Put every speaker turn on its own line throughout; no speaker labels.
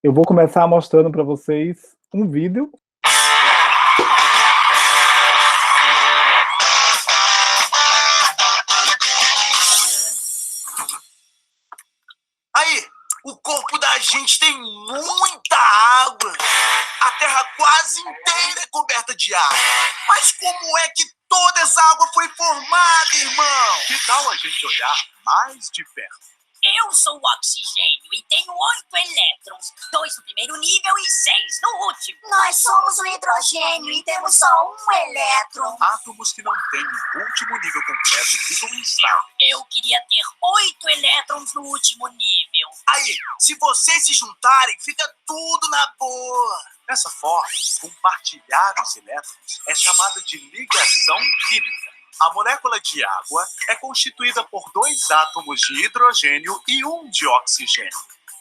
Eu vou começar mostrando para vocês um vídeo.
Aí, o corpo da gente tem muita água. A Terra quase inteira é coberta de água. Mas como é que toda essa água foi formada, irmão?
Que tal a gente olhar mais de perto?
Eu sou o oxigênio e tenho 8 elétrons, 2 no primeiro nível e 6 no último.
Nós somos o hidrogênio e temos só um elétron.
Átomos que não têm o último nível completo ficam instáveis.
Eu queria ter 8 elétrons no último nível.
Aí, se vocês se juntarem, fica tudo na boa.
Dessa forma, compartilhar os elétrons é chamada de ligação química. A molécula de água é constituída por 2 átomos de hidrogênio e 1 de oxigênio.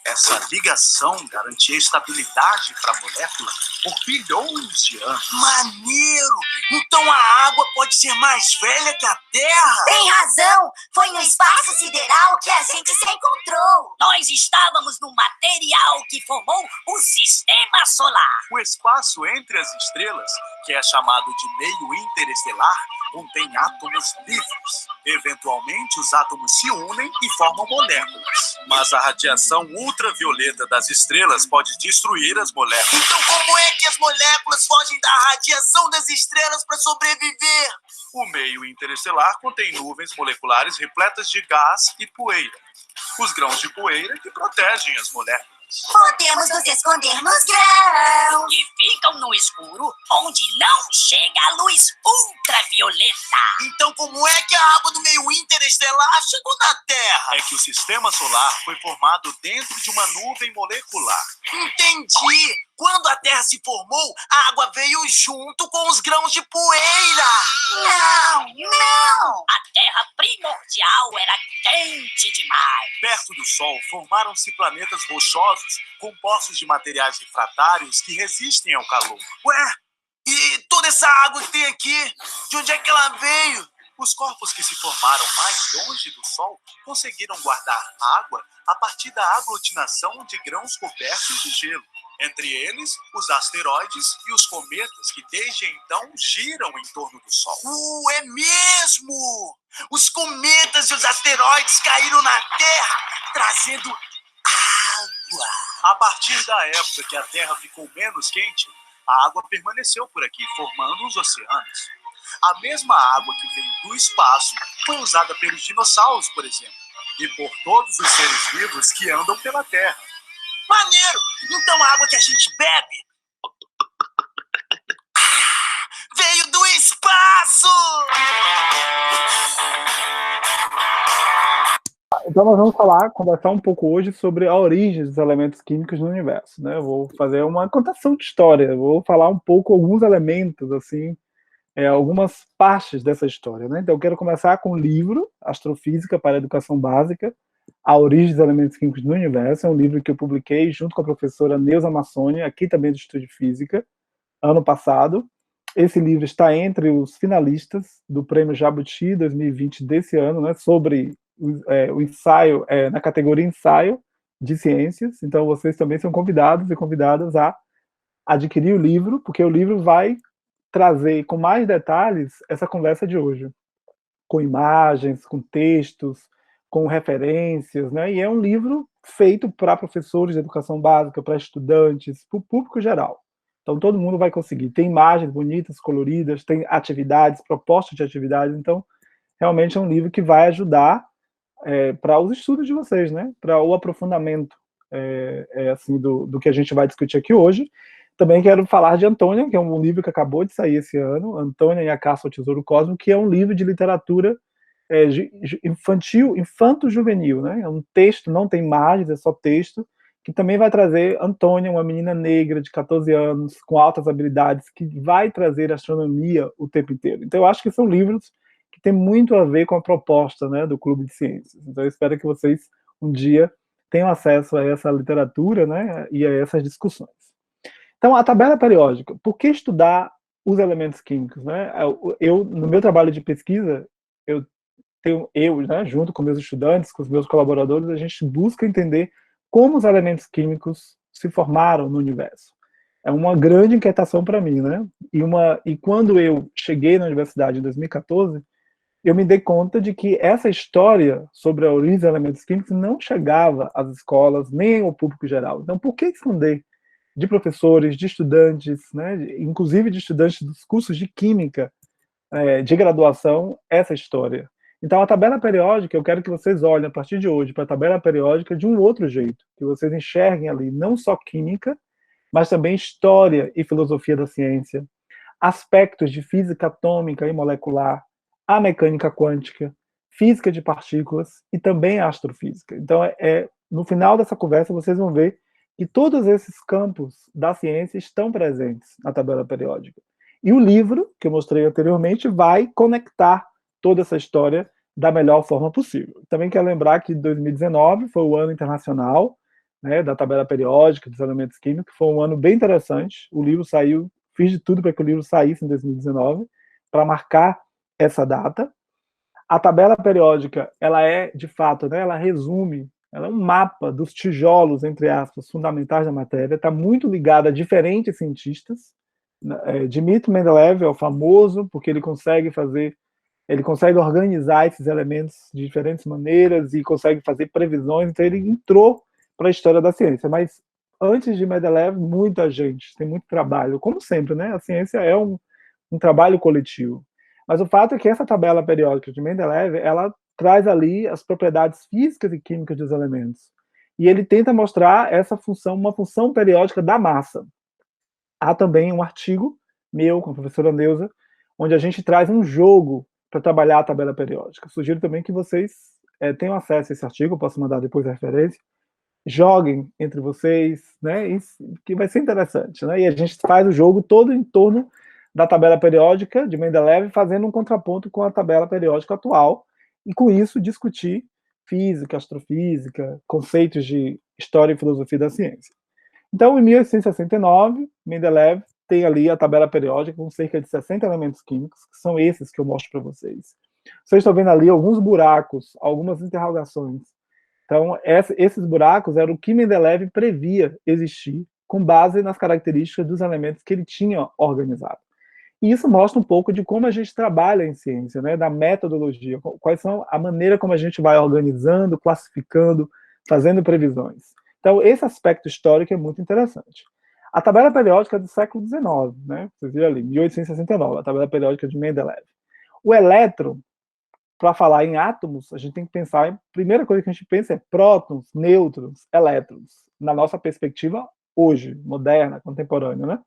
Essa ligação garantia estabilidade para a molécula por bilhões de anos.
Maneiro! Então a água pode ser mais velha que a Terra?
Tem razão! Foi no espaço sideral que a gente se encontrou.
Nós estávamos no material que formou o Sistema Solar.
O espaço entre as estrelas, que é chamado de meio interestelar, contém átomos livres. Eventualmente, os átomos se unem e formam moléculas. Mas a radiação ultravioleta das estrelas pode destruir as moléculas.
Então como é que as moléculas fogem da radiação das estrelas para sobreviver?
O meio interestelar contém nuvens moleculares repletas de gás e poeira. Os grãos de poeira que protegem as moléculas.
Podemos nos esconder nos grãos.
Que ficam no escuro, onde não chega a luz ultravioleta.
Então como é que a água do meio interestelar chegou na Terra?
É que o sistema solar foi formado dentro de uma nuvem molecular.
Entendi! Quando a Terra se formou, a água veio junto com os grãos de poeira.
Não!
A Terra primordial era quente demais.
Perto do Sol, formaram-se planetas rochosos compostos de materiais refratários que resistem ao calor.
Ué, e toda essa água que tem aqui, de onde é que ela veio?
Os corpos que se formaram mais longe do Sol conseguiram guardar água a partir da aglutinação de grãos cobertos de gelo. Entre eles, os asteroides e os cometas que desde então giram em torno do Sol.
É mesmo! Os cometas e os asteroides caíram na Terra, trazendo água.
A partir da época que a Terra ficou menos quente, a água permaneceu por aqui, formando os oceanos. A mesma água que veio do espaço foi usada pelos dinossauros, por exemplo, e por todos os seres vivos que andam pela Terra.
Maneiro! Então a água que a gente bebe veio do espaço!
Então nós vamos conversar um pouco hoje sobre a origem dos elementos químicos no universo, né? Eu vou fazer uma contação de história, vou falar um pouco alguns elementos, assim, algumas partes dessa história, né? Então eu quero começar com o livro Astrofísica para a Educação Básica, A Origem dos Elementos Químicos no Universo. É um livro que eu publiquei junto com a professora Neuza Massoni, aqui também do Instituto de Física, ano passado. Esse livro está entre os finalistas do Prêmio Jabuti 2020 desse ano, né, sobre o ensaio, na categoria Ensaio de Ciências. Então vocês também são convidados e convidadas a adquirir o livro, porque o livro vai trazer com mais detalhes essa conversa de hoje, com imagens, com textos, com referências, né? E é um livro feito para professores de educação básica, para estudantes, para o público geral. Então todo mundo vai conseguir. Tem imagens bonitas, coloridas, tem atividades, propostas de atividades. Então realmente é um livro que vai ajudar para os estudos de vocês, né? Para o aprofundamento assim, do que a gente vai discutir aqui hoje. Também quero falar de Antônia, que é um livro que acabou de sair esse ano, Antônia e a Caça ao Tesouro Cósmico, que é um livro de literatura infanto-juvenil, né? É um texto, não tem imagens, é só texto, que também vai trazer Antônia, uma menina negra de 14 anos, com altas habilidades, que vai trazer astronomia o tempo inteiro. Então eu acho que são livros que têm muito a ver com a proposta, né, do Clube de Ciências. Então eu espero que vocês um dia tenham acesso a essa literatura, né, e a essas discussões. Então, a tabela periódica. Por que estudar os elementos químicos, né? No meu trabalho de pesquisa, né, junto com meus estudantes, com os meus colaboradores, a gente busca entender como os elementos químicos se formaram no universo? É uma grande inquietação para mim, né? E quando eu cheguei na universidade em 2014, eu me dei conta de que essa história sobre a origem dos elementos químicos não chegava às escolas, nem ao público geral. Então, por que esconder de professores, de estudantes, né, inclusive de estudantes dos cursos de química de graduação, essa história? Então, a tabela periódica, eu quero que vocês olhem, a partir de hoje, para a tabela periódica de um outro jeito, que vocês enxerguem ali não só química, mas também história e filosofia da ciência, aspectos de física atômica e molecular, a mecânica quântica, física de partículas e também a astrofísica. Então, no final dessa conversa, vocês vão ver que todos esses campos da ciência estão presentes na tabela periódica. E o livro, que eu mostrei anteriormente, vai conectar toda essa história da melhor forma possível. Também quero lembrar que 2019 foi o ano internacional, né, da tabela periódica dos elementos químicos, foi um ano bem interessante. O livro saiu, fiz de tudo para que o livro saísse em 2019, para marcar essa data. A tabela periódica, ela é, de fato, né, ela resume, ela é um mapa dos tijolos, entre aspas, fundamentais da matéria, está muito ligada a diferentes cientistas. Dmitry Mendeleev é o famoso, porque ele consegue organizar esses elementos de diferentes maneiras e consegue fazer previsões, então ele entrou para a história da ciência. Mas antes de Mendeleev, muita gente, tem muito trabalho, como sempre, né? A ciência é um trabalho coletivo. Mas o fato é que essa tabela periódica de Mendeleev, ela traz ali as propriedades físicas e químicas dos elementos. E ele tenta mostrar essa função, uma função periódica da massa. Há também um artigo meu com a professora Neuza, onde a gente traz um jogo para trabalhar a tabela periódica. Sugiro também que vocês tenham acesso a esse artigo, eu posso mandar depois a referência, joguem entre vocês, né, isso, que vai ser interessante, né, e a gente faz o jogo todo em torno da tabela periódica de Mendeleev, fazendo um contraponto com a tabela periódica atual, e com isso discutir física, astrofísica, conceitos de história e filosofia da ciência. Então, em 1869, Mendeleev tem ali a tabela periódica com cerca de 60 elementos químicos, que são esses que eu mostro para vocês. Vocês estão vendo ali alguns buracos, algumas interrogações. Então, esses buracos eram o que Mendeleev previa existir com base nas características dos elementos que ele tinha organizado. E isso mostra um pouco de como a gente trabalha em ciência, né, da metodologia, quais são a maneira como a gente vai organizando, classificando, fazendo previsões. Então, esse aspecto histórico é muito interessante. A tabela periódica é do século XIX, né? Vocês viram ali, 1869, a tabela periódica de Mendeleev. O elétron, para falar em átomos, a gente tem que pensar, a primeira coisa que a gente pensa é prótons, nêutrons, elétrons, na nossa perspectiva hoje, moderna, contemporânea, né?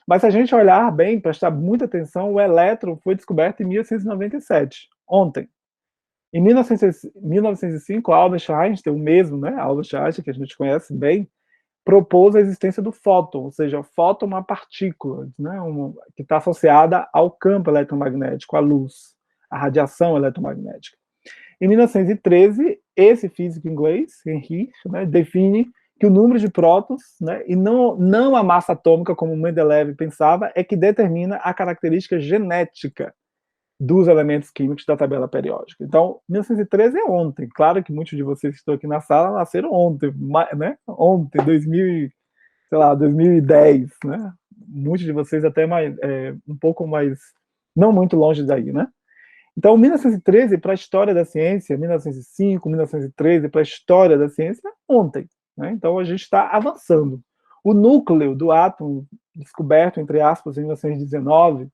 Mas se a gente olhar bem, prestar muita atenção, o elétron foi descoberto em 1897, ontem. Em 1905, Albert Einstein, o mesmo, né, Albert Einstein, que a gente conhece bem, propôs a existência do fóton, ou seja, o fóton é uma partícula, né, que está associada ao campo eletromagnético, à luz, à radiação eletromagnética. Em 1913, esse físico inglês, Henry, né, define que o número de prótons, né, e não a massa atômica, como Mendeleev pensava, é que determina a característica genética dos elementos químicos da tabela periódica. Então, 1913 é ontem. Claro que muitos de vocês que estão aqui na sala nasceram ontem, né? Ontem, 2010, né? Muitos de vocês até um pouco mais, não muito longe daí, né? Então, 1913 para a história da ciência, 1905, 1913 para a história da ciência, ontem. Né? Então, a gente está avançando. O núcleo do átomo, descoberto, entre aspas, em 1919,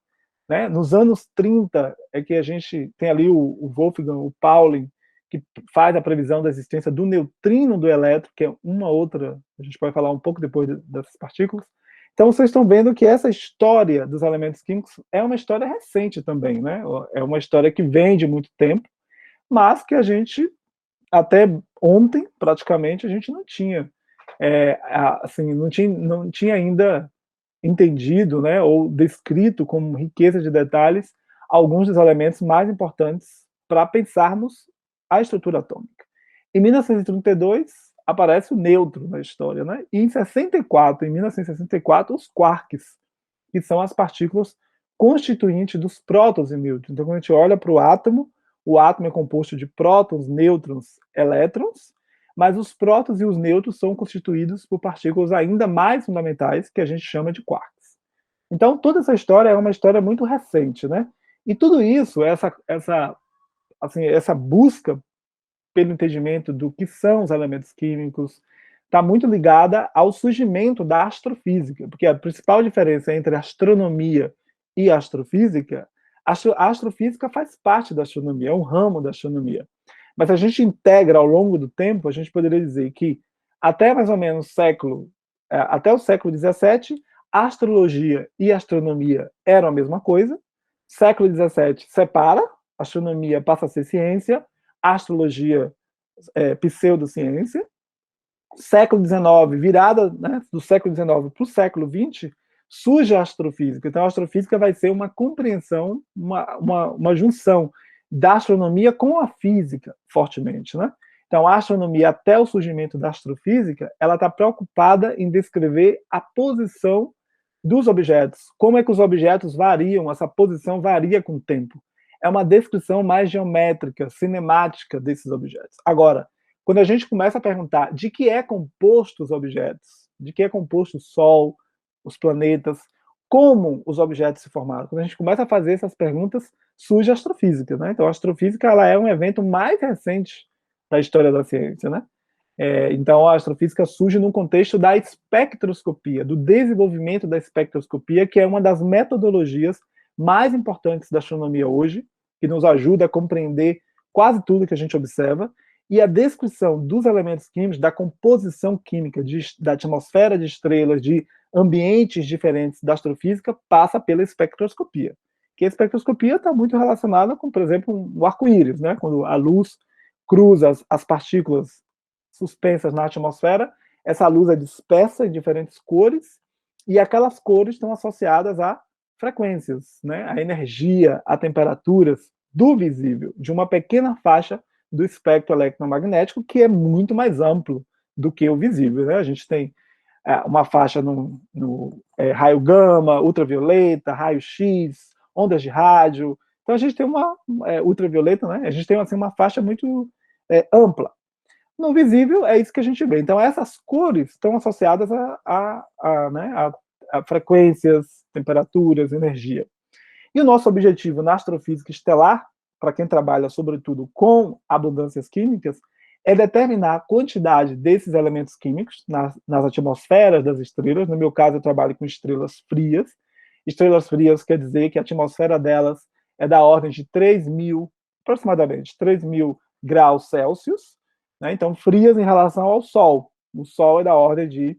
né? Nos anos 30 é que a gente tem ali o Wolfgang, o Pauling, que faz a previsão da existência do neutrino do elétron, que é uma outra, a gente pode falar um pouco depois dessas partículas. Então, vocês estão vendo que essa história dos elementos químicos é uma história recente também, né? É uma história que vem de muito tempo, mas que a gente, até ontem, praticamente, a gente não tinha, assim, não tinha ainda entendido, né, ou descrito com riqueza de detalhes alguns dos elementos mais importantes para pensarmos a estrutura atômica. Em 1932 aparece o nêutron na história, né? E em 1964 os quarks, que são as partículas constituintes dos prótons e nêutrons. Então, quando a gente olha para o átomo é composto de prótons, nêutrons, elétrons, mas os prótons e os nêutrons são constituídos por partículas ainda mais fundamentais, que a gente chama de quarks. Então, toda essa história é uma história muito recente, né? E tudo isso, essa busca pelo entendimento do que são os elementos químicos, está muito ligada ao surgimento da astrofísica, porque a principal diferença entre astronomia e astrofísica, a astrofísica faz parte da astronomia, é um ramo da astronomia. Mas a gente integra ao longo do tempo, a gente poderia dizer que até mais ou menos até o século XVII, astrologia e astronomia eram a mesma coisa. Século XVII separa, astronomia passa a ser ciência, astrologia pseudociência. Século XIX, virada, né, do século XIX para o século XX, surge a astrofísica. Então, a astrofísica vai ser uma compreensão, uma junção da astronomia com a física, fortemente, né? Então, a astronomia, até o surgimento da astrofísica, ela está preocupada em descrever a posição dos objetos. Como é que os objetos variam, essa posição varia com o tempo. É uma descrição mais geométrica, cinemática desses objetos. Agora, quando a gente começa a perguntar de que é composto os objetos, de que é composto o Sol, os planetas, como os objetos se formaram, quando a gente começa a fazer essas perguntas, surge a astrofísica, né? Então, a astrofísica ela é um evento mais recente da história da ciência, né? Então, a astrofísica surge no contexto da espectroscopia, do desenvolvimento da espectroscopia, que é uma das metodologias mais importantes da astronomia hoje, que nos ajuda a compreender quase tudo que a gente observa, e a descrição dos elementos químicos, da composição química da atmosfera de estrelas, de ambientes diferentes da astrofísica, passa pela espectroscopia. Que a espectroscopia está muito relacionada com, por exemplo, o arco-íris, né? Quando a luz cruza as partículas suspensas na atmosfera, essa luz é dispersa em diferentes cores, e aquelas cores estão associadas a frequências, né? A energia, a temperaturas do visível, de uma pequena faixa do espectro eletromagnético, que é muito mais amplo do que o visível, né? A gente tem uma faixa no raio gama, ultravioleta, raio-x, ondas de rádio. Então a gente tem uma ultravioleta, né? A gente tem assim, uma faixa muito ampla. No visível é isso que a gente vê. Então essas cores estão associadas a frequências, temperaturas, energia. E o nosso objetivo na astrofísica estelar, para quem trabalha sobretudo com abundâncias químicas, é determinar a quantidade desses elementos químicos nas atmosferas das estrelas. No meu caso, eu trabalho com estrelas frias. Estrelas frias quer dizer que a atmosfera delas é da ordem de aproximadamente 3.000 graus Celsius, né? Então, frias em relação ao Sol. O Sol é da ordem de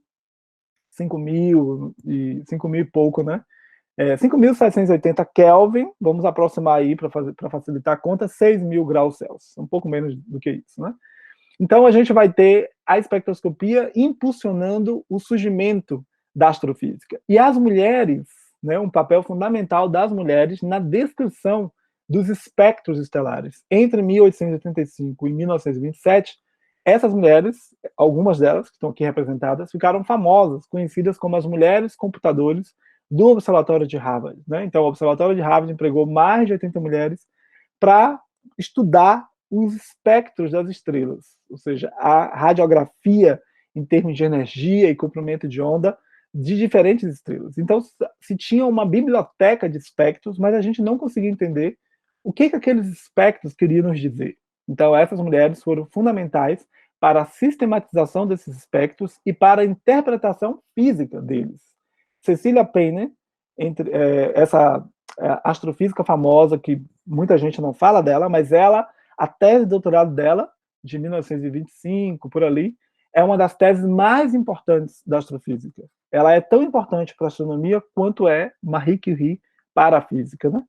5.000 e pouco, né? 5.780 Kelvin, vamos aproximar aí para facilitar a conta, 6.000 graus Celsius, um pouco menos do que isso, né? Então, a gente vai ter a espectroscopia impulsionando o surgimento da astrofísica. E as mulheres, né, um papel fundamental das mulheres na descrição dos espectros estelares. Entre 1885 e 1927, essas mulheres, algumas delas que estão aqui representadas, ficaram famosas, conhecidas como as mulheres computadores do Observatório de Harvard, né? Então, o Observatório de Harvard empregou mais de 80 mulheres para estudar os espectros das estrelas, ou seja, a radiografia em termos de energia e comprimento de onda de diferentes estrelas. Então, se tinha uma biblioteca de espectros, mas a gente não conseguia entender o que aqueles espectros queriam nos dizer. Então, essas mulheres foram fundamentais para a sistematização desses espectros e para a interpretação física deles. Cecilia Payne, essa astrofísica famosa, que muita gente não fala dela, mas a tese de doutorado dela, de 1925, por ali, é uma das teses mais importantes da astrofísica. Ela é tão importante para a astronomia quanto é Marie Curie para a física, né?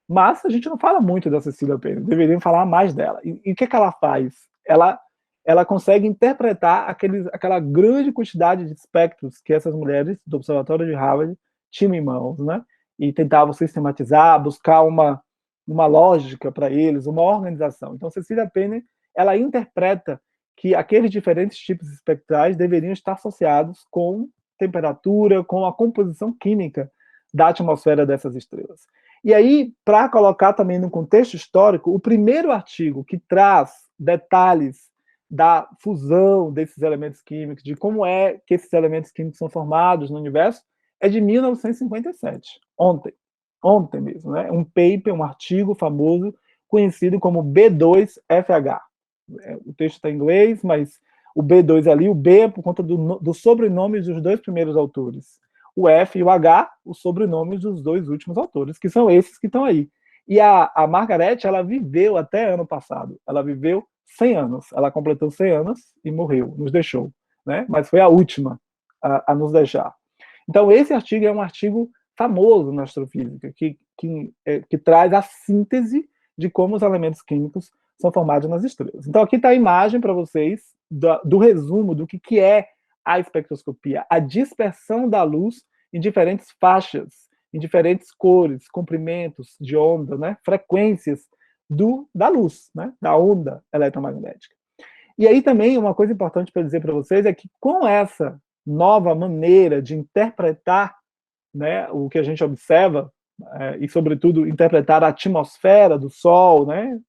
Mas a gente não fala muito da Cecilia Payne, deveriam falar mais dela. E o que ela faz? Ela consegue interpretar aquela grande quantidade de espectros que essas mulheres do Observatório de Harvard tinham em mãos, né? E tentavam sistematizar, buscar uma lógica para eles, uma organização. Então, Cecilia Payne, ela interpreta que aqueles diferentes tipos espectrais deveriam estar associados com temperatura, com a composição química da atmosfera dessas estrelas. E aí, para colocar também no contexto histórico, o primeiro artigo que traz detalhes da fusão desses elementos químicos, de como é que esses elementos químicos são formados no universo, é de 1957, ontem mesmo, né? Um paper, um artigo famoso, conhecido como B2FH. O texto está em inglês, mas o B2 ali, o B é por conta do sobrenome dos dois primeiros autores. O F e o H, os sobrenomes dos dois últimos autores, que são esses que estão aí. E a Margaret, ela viveu até ano passado. Ela viveu 100 anos. Ela completou 100 anos e morreu, nos deixou. Né? Mas foi a última a nos deixar. Então, esse artigo é um artigo famoso na astrofísica, que traz a síntese de como os elementos químicos são formados nas estrelas. Então, aqui está a imagem para vocês do resumo do que é a espectroscopia, a dispersão da luz em diferentes faixas, em diferentes cores, comprimentos de onda, né, frequências da luz, né, da onda eletromagnética. E aí também uma coisa importante para dizer para vocês é que com essa nova maneira de interpretar, né, o que a gente observa, e sobretudo interpretar a atmosfera do Sol, né,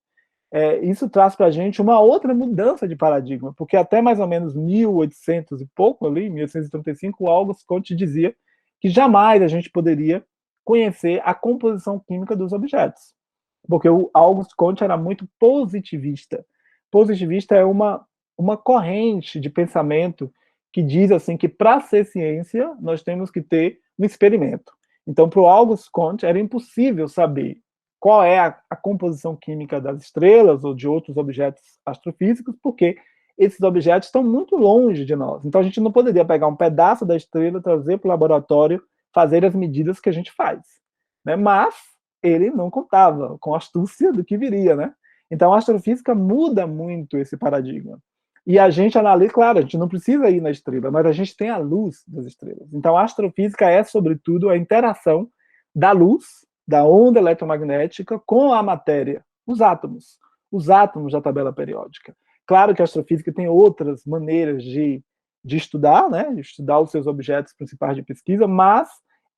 isso traz para a gente uma outra mudança de paradigma, porque até mais ou menos 1800 e pouco, ali, 1835, o Auguste Comte dizia que jamais a gente poderia conhecer a composição química dos objetos, porque o Auguste Comte era muito positivista. Positivista é uma corrente de pensamento que diz assim que para ser ciência nós temos que ter um experimento. Então, para o Auguste Comte era impossível saber qual é a composição química das estrelas ou de outros objetos astrofísicos, porque esses objetos estão muito longe de nós. Então, a gente não poderia pegar um pedaço da estrela, trazer para o laboratório, fazer as medidas que a gente faz. Né? Mas ele não contava com a astúcia do que viria. Né? Então, a astrofísica muda muito esse paradigma. E a gente analisa, claro, a gente não precisa ir na estrela, mas a gente tem a luz das estrelas. Então, a astrofísica é, sobretudo, a interação da luz, da onda eletromagnética com a matéria, os átomos da tabela periódica. Claro que a astrofísica tem outras maneiras de estudar, né, de estudar os seus objetos principais de pesquisa, mas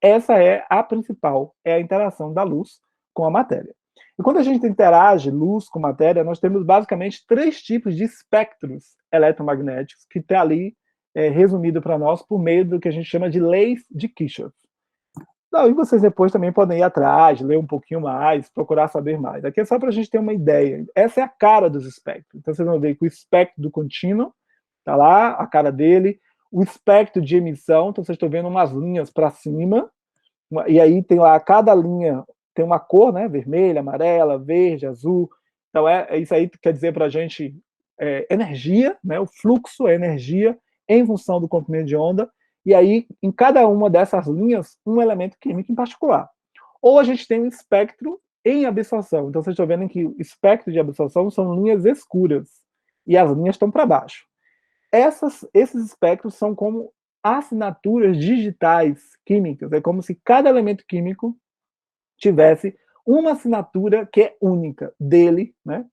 essa é a principal, é a interação da luz com a matéria. E quando a gente interage luz com matéria, nós temos basicamente 3 tipos de espectros eletromagnéticos que está ali resumido para nós por meio do que a gente chama de leis de Kirchhoff. Não, e vocês depois também podem ir atrás, ler um pouquinho mais, procurar saber mais. Aqui é só para a gente ter uma ideia. Essa é a cara dos espectros. Então, vocês vão ver que o espectro do contínuo está lá, a cara dele. O espectro de emissão, então vocês estão vendo umas linhas para cima, e aí tem lá, cada linha tem uma cor, né? Vermelha, amarela, verde, azul. Então, isso aí que quer dizer para a gente energia, né? O fluxo é energia em função do comprimento de onda. E aí, em cada uma dessas linhas, um elemento químico em particular. Ou a gente tem um espectro em absorção. Então, vocês estão vendo que o espectro de absorção são linhas escuras, e as linhas estão para baixo. Esses espectros são como assinaturas digitais químicas. É como se cada elemento químico tivesse uma assinatura que é única dele, né?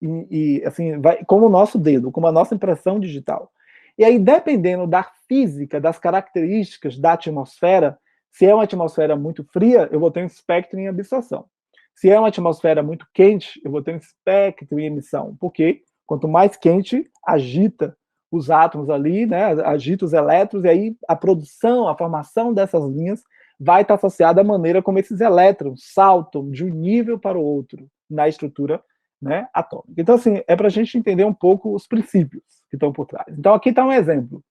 E assim, vai como o nosso dedo, como a nossa impressão digital. E aí, dependendo da física, das características da atmosfera, se é uma atmosfera muito fria, eu vou ter um espectro em absorção. Se é uma atmosfera muito quente, eu vou ter um espectro em emissão, porque quanto mais quente, agita os átomos ali, né, agita os elétrons, e aí a produção, a formação dessas linhas vai estar associada à maneira como esses elétrons saltam de um nível para o outro na estrutura, né, atômica. Então, assim, é para a gente entender um pouco os princípios que estão por trás. Então, aqui está um exemplo.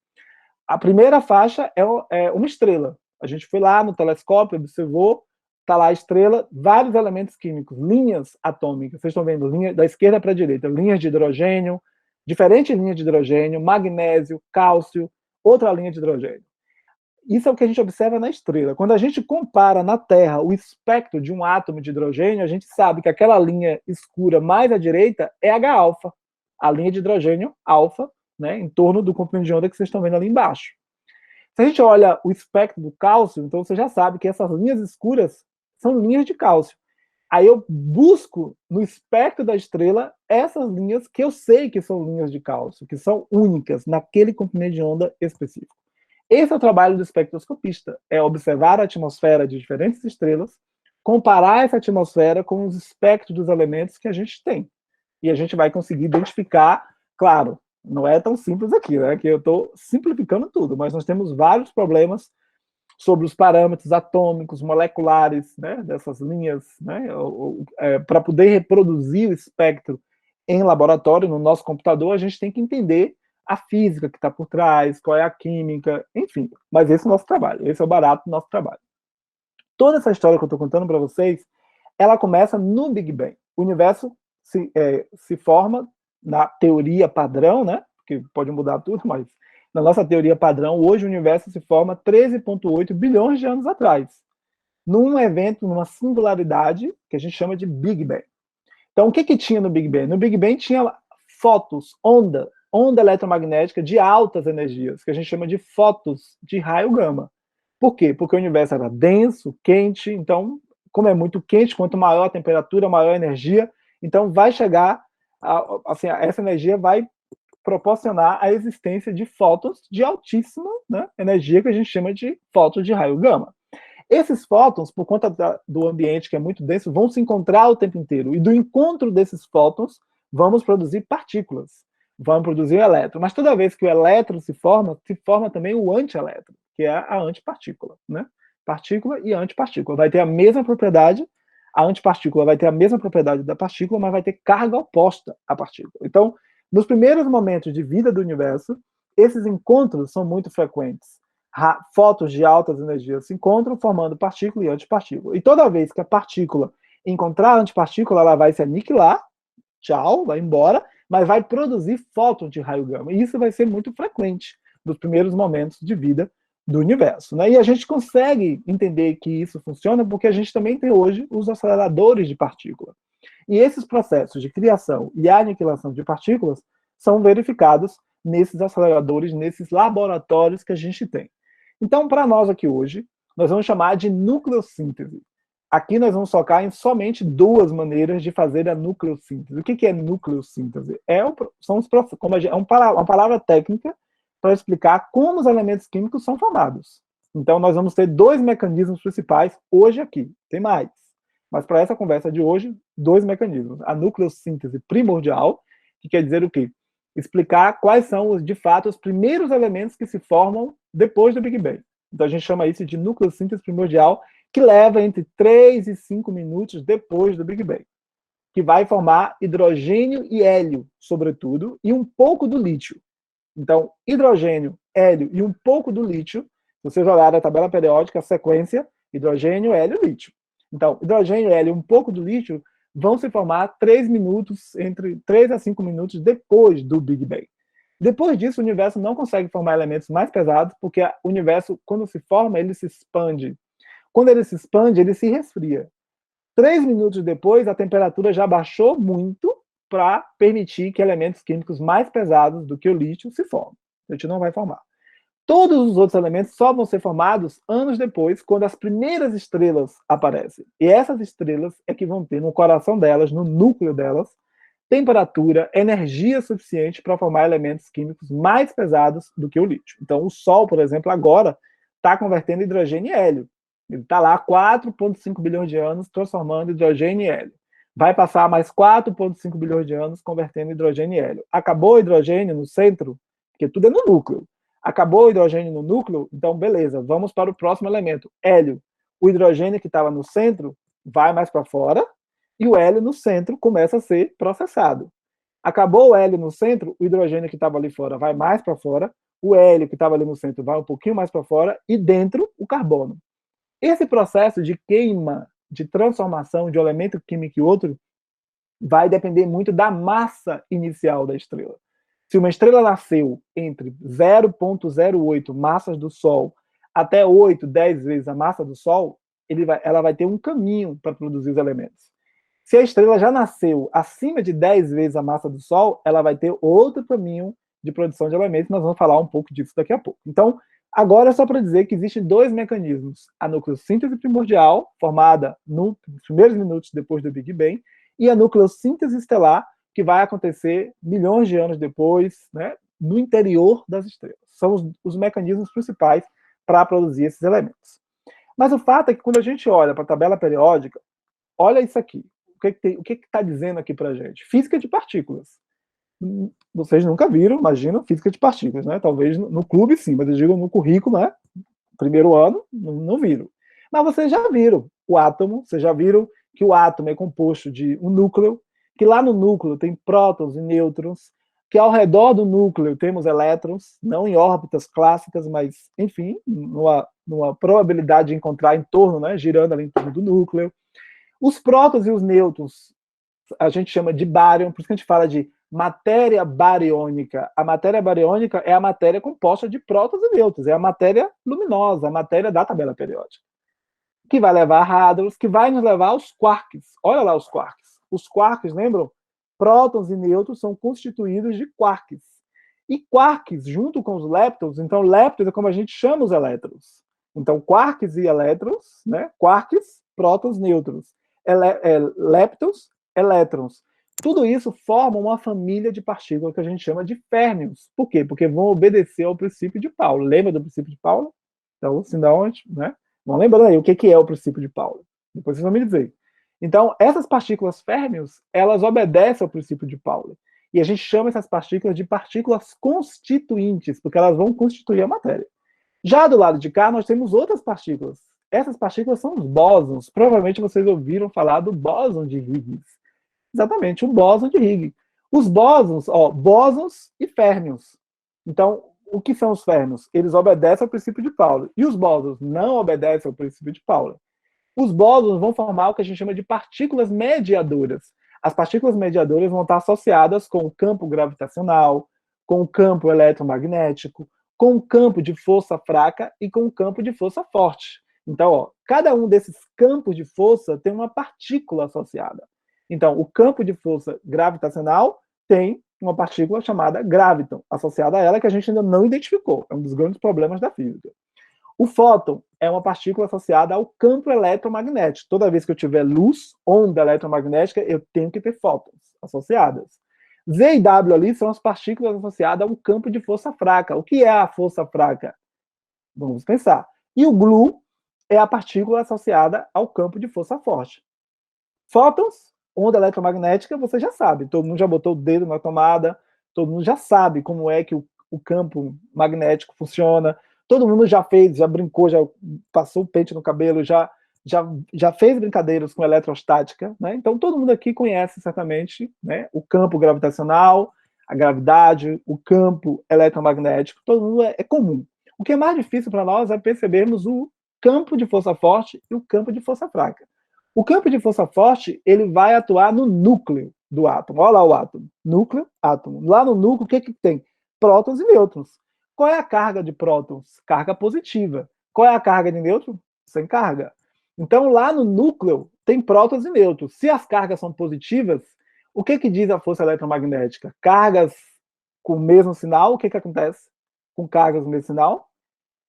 A primeira faixa é uma estrela. A gente foi lá no telescópio, observou, está lá a estrela, vários elementos químicos, linhas atômicas. Vocês estão vendo, linha da esquerda para a direita, linhas de hidrogênio, diferentes linhas de hidrogênio, magnésio, cálcio, outra linha de hidrogênio. Isso é o que a gente observa na estrela. Quando a gente compara na Terra o espectro de um átomo de hidrogênio, a gente sabe que aquela linha escura mais à direita é H-alfa, a linha de hidrogênio alfa, né, em torno do comprimento de onda que vocês estão vendo ali embaixo. Se a gente olha o espectro do cálcio, então você já sabe que essas linhas escuras são linhas de cálcio. Aí eu busco no espectro da estrela essas linhas que eu sei que são linhas de cálcio, que são únicas naquele comprimento de onda específico. Esse é o trabalho do espectroscopista, é observar a atmosfera de diferentes estrelas, comparar essa atmosfera com os espectros dos elementos que a gente tem. E a gente vai conseguir identificar, claro, não é tão simples aqui, né? Que eu estou simplificando tudo, mas nós temos vários problemas sobre os parâmetros atômicos, moleculares, né, dessas linhas, né, para poder reproduzir o espectro em laboratório, no nosso computador, a gente tem que entender a física que está por trás, qual é a química, enfim. Mas esse é o nosso trabalho, esse é o barato do nosso trabalho. Toda essa história que eu estou contando para vocês, ela começa no Big Bang. O universo se forma na teoria padrão, né, que pode mudar tudo, mas na nossa teoria padrão, hoje o universo se forma 13,8 bilhões de anos atrás, num evento, numa singularidade que a gente chama de Big Bang. Então, o que tinha no Big Bang? No Big Bang tinha fótons, onda eletromagnética de altas energias, que a gente chama de fótons de raio gama. Por quê? Porque o universo era denso, quente, então, como é muito quente, quanto maior a temperatura, maior a energia, então vai chegar, assim, essa energia vai proporcionar a existência de fótons de altíssima, né, energia, que a gente chama de fótons de raio gama. Esses fótons, por conta do ambiente que é muito denso, vão se encontrar o tempo inteiro, e do encontro desses fótons, vamos produzir partículas, vamos produzir o elétron, mas toda vez que o elétron se forma também o antielétron, que é a antipartícula, né? Partícula e antipartícula. Vai ter a mesma propriedade, a antipartícula vai ter a mesma propriedade da partícula, mas vai ter carga oposta à partícula. Então, nos primeiros momentos de vida do universo, esses encontros são muito frequentes. Fótons de altas energias se encontram, formando partícula e antipartícula. E toda vez que a partícula encontrar a antipartícula, ela vai se aniquilar, tchau, vai embora, mas vai produzir fótons de raio gama. E isso vai ser muito frequente nos primeiros momentos de vida do universo, né? E a gente consegue entender que isso funciona porque a gente também tem hoje os aceleradores de partícula. E esses processos de criação e aniquilação de partículas são verificados nesses aceleradores, nesses laboratórios que a gente tem. Então, para nós aqui hoje, nós vamos chamar de nucleossíntese. Aqui nós vamos focar em somente duas maneiras de fazer a nucleossíntese. O que é nucleossíntese? Uma palavra técnica para explicar como os elementos químicos são formados. Então, nós vamos ter dois mecanismos principais hoje aqui. Tem mais. Mas para essa conversa de hoje, dois mecanismos. A nucleossíntese primordial, que quer dizer o quê? Explicar quais são, de fato, os primeiros elementos que se formam depois do Big Bang. Então a gente chama isso de nucleossíntese primordial, que leva entre 3 e 5 minutos depois do Big Bang, que vai formar hidrogênio e hélio, sobretudo, e um pouco do lítio. Então, hidrogênio, hélio e um pouco do lítio, se vocês olharem a tabela periódica, a sequência, hidrogênio, hélio e lítio. Então, hidrogênio, hélio e um pouco do lítio vão se formar 3 minutos, entre 3 a 5 minutos depois do Big Bang. Depois disso, o universo não consegue formar elementos mais pesados, porque o universo, quando se forma, ele se expande. Quando ele se expande, ele se resfria. 3 minutos depois, a temperatura já baixou muito para permitir que elementos químicos mais pesados do que o lítio se formem. A gente não vai formar. Todos os outros elementos só vão ser formados anos depois, quando as primeiras estrelas aparecem. E essas estrelas é que vão ter no coração delas, no núcleo delas, temperatura, energia suficiente para formar elementos químicos mais pesados do que o lítio. Então, o Sol, por exemplo, agora está convertendo hidrogênio em hélio. Ele está lá há 4,5 bilhões de anos transformando hidrogênio em hélio. Vai passar mais 4,5 bilhões de anos convertendo hidrogênio em hélio. Acabou o hidrogênio no centro, porque tudo é no núcleo. Acabou o hidrogênio no núcleo, então beleza, vamos para o próximo elemento, hélio. O hidrogênio que estava no centro vai mais para fora, e o hélio no centro começa a ser processado. Acabou o hélio no centro, o hidrogênio que estava ali fora vai mais para fora, o hélio que estava ali no centro vai um pouquinho mais para fora, e dentro o carbono. Esse processo de queima, de transformação de um elemento químico em outro, vai depender muito da massa inicial da estrela. Se uma estrela nasceu entre 0,08 massas do Sol até 8, 10 vezes a massa do Sol, ela vai ter um caminho para produzir os elementos. Se a estrela já nasceu acima de 10 vezes a massa do Sol, ela vai ter outro caminho de produção de elementos, nós vamos falar um pouco disso daqui a pouco. Então, agora é só para dizer que existem dois mecanismos. A nucleossíntese primordial, formada nos primeiros minutos depois do Big Bang, e a nucleossíntese estelar, que vai acontecer milhões de anos depois, né, no interior das estrelas. São os mecanismos principais para produzir esses elementos. Mas o fato é que quando a gente olha para a tabela periódica, olha isso aqui. O que está dizendo aqui para a gente? Física de partículas. Vocês nunca viram, imagino, física de partículas, né? Talvez no clube sim, mas eu digo no currículo, né? Primeiro ano, não viram. Mas vocês já viram o átomo, vocês já viram que o átomo é composto de um núcleo, que lá no núcleo tem prótons e nêutrons, que ao redor do núcleo temos elétrons, não em órbitas clássicas, mas, enfim, numa probabilidade de encontrar em torno, né, girando ali em torno do núcleo. Os prótons e os nêutrons a gente chama de bárion, por isso que a gente fala de matéria bariônica. A matéria bariônica é a matéria composta de prótons e nêutrons, é a matéria luminosa, a matéria da tabela periódica, que vai levar a hadrons, que vai nos levar aos quarks. Olha lá os quarks. Os quarks, lembram? Prótons e nêutrons são constituídos de quarks. E quarks, junto com os leptons, então leptons é como a gente chama os elétrons. Então, quarks e elétrons, né? Quarks, prótons, nêutrons. Leptons, elétrons. Tudo isso forma uma família de partículas que a gente chama de férmions. Por quê? Porque vão obedecer ao princípio de Pauli. Lembra do princípio de Pauli? Então, senão, né? Vão lembrando aí o que é o princípio de Pauli. Depois vocês vão me dizer. Então, essas partículas férmions, elas obedecem ao princípio de Pauli. E a gente chama essas partículas de partículas constituintes, porque elas vão constituir a matéria. Já do lado de cá, nós temos outras partículas. Essas partículas são os bósons. Provavelmente vocês ouviram falar do bóson de Higgs. Exatamente, o bóson de Higgs. Os bósons, bósons e férmions. Então, o que são os férmions? Eles obedecem ao princípio de Pauli. E os bósons não obedecem ao princípio de Pauli. Os bósons vão formar o que a gente chama de partículas mediadoras. As partículas mediadoras vão estar associadas com o campo gravitacional, com o campo eletromagnético, com o campo de força fraca e com o campo de força forte. Então, cada um desses campos de força tem uma partícula associada. Então, o campo de força gravitacional tem uma partícula chamada graviton, associada a ela, que a gente ainda não identificou. É um dos grandes problemas da física. O fóton é uma partícula associada ao campo eletromagnético. Toda vez que eu tiver luz, onda eletromagnética, eu tenho que ter fótons associadas. Z e W ali são as partículas associadas a um campo de força fraca. O que é a força fraca? Vamos pensar. E o GLU é a partícula associada ao campo de força forte. Fótons, onda eletromagnética, você já sabe. Todo mundo já botou o dedo na tomada, todo mundo já sabe como é que o campo magnético funciona. Todo mundo já fez, já brincou, já passou o pente no cabelo, já fez brincadeiras com eletrostática, né? Então todo mundo aqui conhece certamente, né, o campo gravitacional, a gravidade, o campo eletromagnético, todo mundo é comum. O que é mais difícil para nós é percebermos o campo de força forte e o campo de força fraca. O campo de força forte, ele vai atuar no núcleo do átomo. Olha lá o átomo. Núcleo, átomo. Lá no núcleo, o que tem? Prótons e nêutrons. Qual é a carga de prótons? Carga positiva. Qual é a carga de nêutron? Sem carga. Então, lá no núcleo, tem prótons e nêutrons. Se as cargas são positivas, o que diz a força eletromagnética? Cargas com o mesmo sinal, o que acontece com cargas com o mesmo sinal?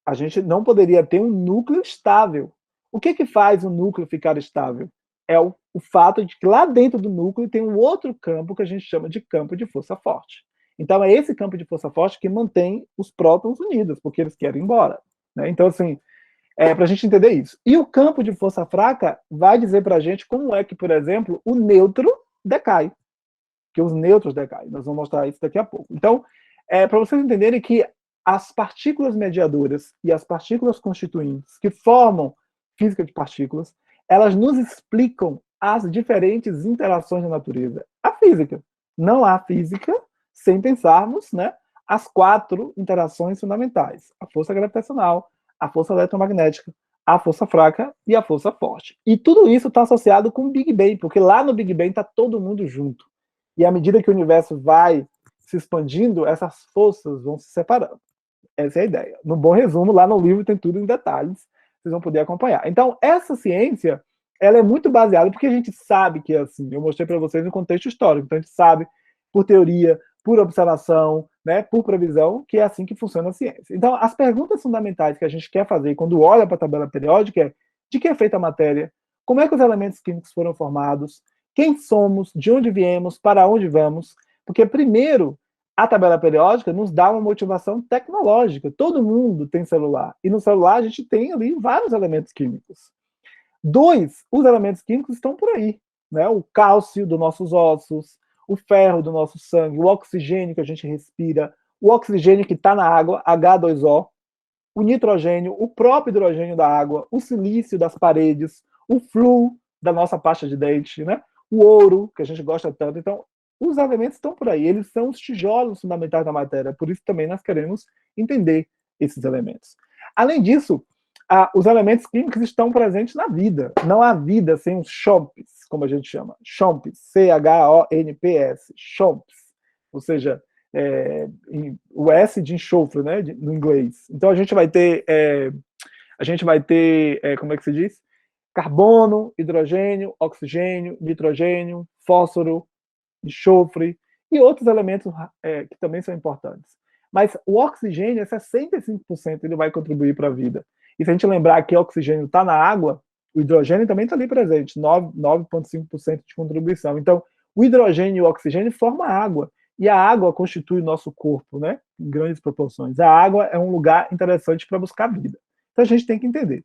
A gente não poderia ter um núcleo estável. O que faz o núcleo ficar estável? É o fato de que lá dentro do núcleo tem um outro campo que a gente chama de campo de força forte. Então, é esse campo de força forte que mantém os prótons unidos, porque eles querem ir embora. Né? Então, assim, para a gente entender isso. E o campo de força fraca vai dizer para a gente como é que, por exemplo, o nêutron decai. Que os nêutrons decaem. Nós vamos mostrar isso daqui a pouco. Então, para vocês entenderem que as partículas mediadoras e as partículas constituintes que formam física de partículas, elas nos explicam as diferentes interações da natureza. A física. Não há física sem pensarmos, né, as 4 interações fundamentais. A força gravitacional, a força eletromagnética, a força fraca e a força forte. E tudo isso está associado com o Big Bang, porque lá no Big Bang está todo mundo junto. E à medida que o universo vai se expandindo, essas forças vão se separando. Essa é a ideia. No bom resumo, lá no livro tem tudo em detalhes, vocês vão poder acompanhar. Então, essa ciência, ela é muito baseada, porque a gente sabe que é assim. Eu mostrei para vocês no contexto histórico, então a gente sabe, por teoria, por observação, né, por previsão, que é assim que funciona a ciência. Então, as perguntas fundamentais que a gente quer fazer quando olha para a tabela periódica é: de que é feita a matéria? Como é que os elementos químicos foram formados? Quem somos? De onde viemos? Para onde vamos? Porque, primeiro, a tabela periódica nos dá uma motivação tecnológica. Todo mundo tem celular. E no celular a gente tem ali vários elementos químicos. 2, os elementos químicos estão por aí. Né? O cálcio dos nossos ossos, o ferro do nosso sangue, o oxigênio que a gente respira, o oxigênio que está na água, H2O, o nitrogênio, o próprio hidrogênio da água, o silício das paredes, o flúor da nossa pasta de dente, né? O ouro, que a gente gosta tanto. Então, os elementos estão por aí, eles são os tijolos fundamentais da matéria, por isso também nós queremos entender esses elementos. Além disso, os elementos químicos estão presentes na vida. Não há vida sem os chomps, como a gente chama. Chomps, C-H-O-N-P-S, chomps. Ou seja, o S de enxofre, né, no inglês. Então a gente vai ter, como é que se diz? Carbono, hidrogênio, oxigênio, nitrogênio, fósforo, enxofre e outros elementos que também são importantes. Mas o oxigênio, 65%, ele vai contribuir para a vida. E se a gente lembrar que o oxigênio está na água, o hidrogênio também está ali presente, 9,5% de contribuição. Então, o hidrogênio e o oxigênio formam a água. E a água constitui o nosso corpo, né, em grandes proporções. A água é um lugar interessante para buscar vida. Então, a gente tem que entender.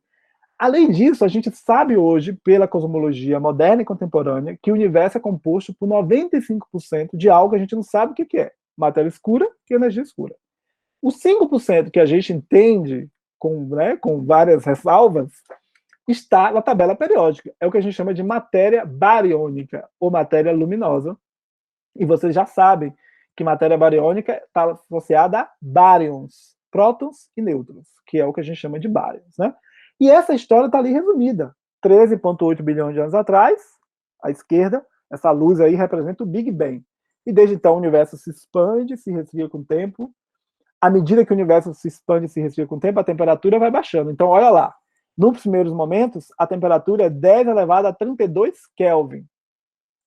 Além disso, a gente sabe hoje, pela cosmologia moderna e contemporânea, que o universo é composto por 95% de algo que a gente não sabe o que é. Matéria escura e energia escura. Os 5% que a gente entende, com várias ressalvas, está na tabela periódica. É o que a gente chama de matéria bariônica, ou matéria luminosa. E vocês já sabem que matéria bariônica está associada a bárions, prótons e nêutrons, que é o que a gente chama de bárions, né? E essa história está ali resumida. 13,8 bilhões de anos atrás, à esquerda, essa luz aí representa o Big Bang. E desde então o universo se expande, se resfria com o tempo. À medida que o universo se expande e se resfria com o tempo, a temperatura vai baixando. Então, olha lá. Nos primeiros momentos, a temperatura é 10 elevado a 32 Kelvin.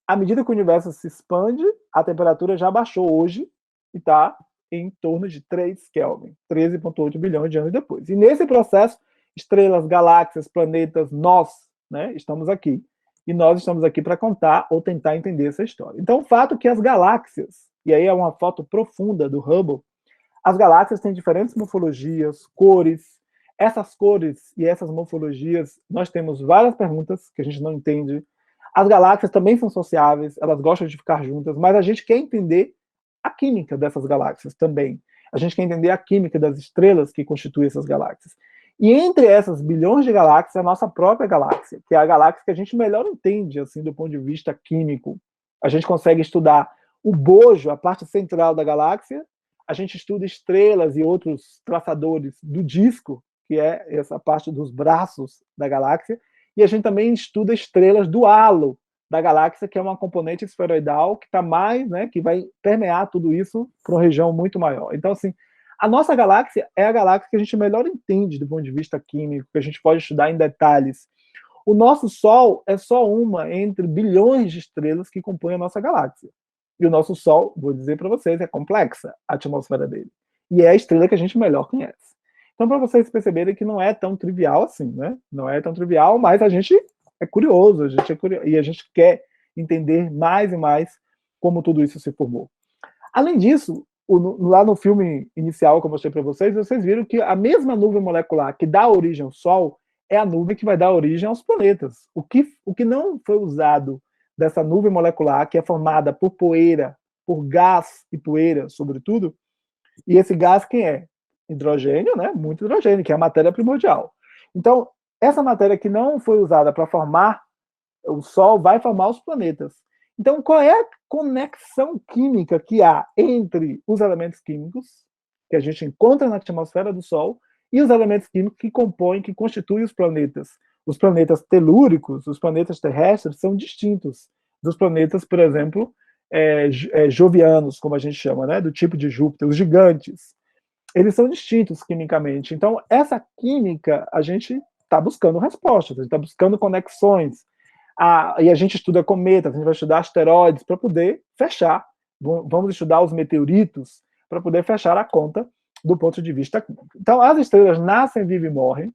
À medida que o universo se expande, a temperatura já baixou hoje e está em torno de 3 Kelvin, 13,8 bilhões de anos depois. E nesse processo, estrelas, galáxias, planetas, nós, né, estamos aqui. E nós estamos aqui para contar ou tentar entender essa história. Então, o fato é que as galáxias, e aí é uma foto profunda do Hubble, as galáxias têm diferentes morfologias, cores. Essas cores e essas morfologias, nós temos várias perguntas que a gente não entende. As galáxias também são sociáveis, elas gostam de ficar juntas, mas a gente quer entender a química dessas galáxias também. A gente quer entender a química das estrelas que constituem essas galáxias. E entre essas bilhões de galáxias, a nossa própria galáxia, que é a galáxia que a gente melhor entende, assim, do ponto de vista químico. A gente consegue estudar o bojo, a parte central da galáxia, a gente estuda estrelas e outros traçadores do disco, que é essa parte dos braços da galáxia, e a gente também estuda estrelas do halo da galáxia, que é uma componente esferoidal que está mais, né, que vai permear tudo isso para uma região muito maior. Então, assim, a nossa galáxia é a galáxia que a gente melhor entende do ponto de vista químico, que a gente pode estudar em detalhes. O nosso Sol é só uma entre bilhões de estrelas que compõem a nossa galáxia. E o nosso Sol, vou dizer para vocês, é complexa a atmosfera dele. E é a estrela que a gente melhor conhece. Então, para vocês perceberem que não é tão trivial assim, né? Não é tão trivial, mas a gente é curioso, e a gente quer entender mais e mais como tudo isso se formou. Além disso, lá no filme inicial que eu mostrei para vocês viram que a mesma nuvem molecular que dá origem ao Sol é a nuvem que vai dar origem aos planetas. O que não foi usado dessa nuvem molecular, que é formada por poeira, por gás e poeira, sobretudo, e esse gás quem é? Hidrogênio, né? Muito hidrogênio, que é a matéria primordial. Então, essa matéria que não foi usada para formar o Sol vai formar os planetas. Então, qual é a conexão química que há entre os elementos químicos que a gente encontra na atmosfera do Sol e os elementos químicos que compõem, que constituem os planetas? Os planetas telúricos, os planetas terrestres, são distintos dos planetas, por exemplo, jovianos, como a gente chama, né? Do tipo de Júpiter, os gigantes. Eles são distintos quimicamente. Então, essa química, a gente está buscando respostas, a gente está buscando conexões. E a gente estuda cometas, a gente vai estudar asteroides para poder fechar. Vamos estudar os meteoritos para poder fechar a conta do ponto de vista químico. Então, as estrelas nascem, vivem e morrem.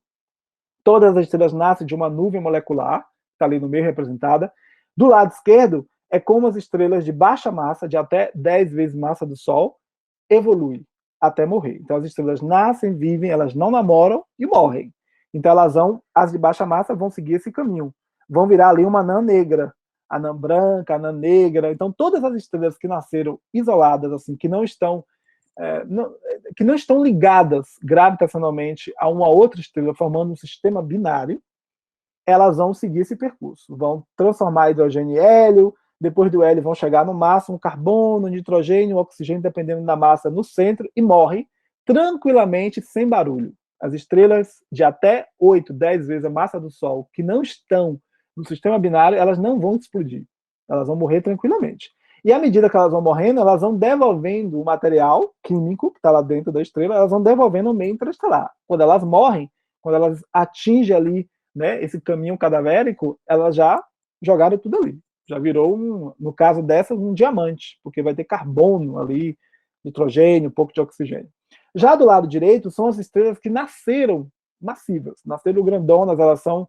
Todas as estrelas nascem de uma nuvem molecular, está ali no meio representada. Do lado esquerdo, é como as estrelas de baixa massa, de até 10 vezes massa do Sol, evoluem até morrer. Então, as estrelas nascem, vivem, elas não namoram e morrem. Então, as de baixa massa vão seguir esse caminho. Vão virar ali uma anã negra. anã branca, anã negra. Então, todas as estrelas que nasceram isoladas, assim, que não estão ligadas gravitacionalmente a uma outra estrela, formando um sistema binário, elas vão seguir esse percurso, vão transformar hidrogênio em hélio, depois do hélio vão chegar no máximo carbono, nitrogênio, oxigênio, dependendo da massa, no centro, e morrem tranquilamente, sem barulho. As estrelas de até 8, 10 vezes a massa do Sol, que não estão no sistema binário, elas não vão explodir. Elas vão morrer tranquilamente. E à medida que elas vão morrendo, elas vão devolvendo o material químico que está lá dentro da estrela, elas vão devolvendo no meio interestelar. Quando elas morrem, quando elas atingem ali, né, esse caminho cadavérico, elas já jogaram tudo ali. Já virou, no caso dessas, um diamante, porque vai ter carbono ali, nitrogênio, um pouco de oxigênio. Já do lado direito, são as estrelas que nasceram massivas, nasceram grandonas, elas são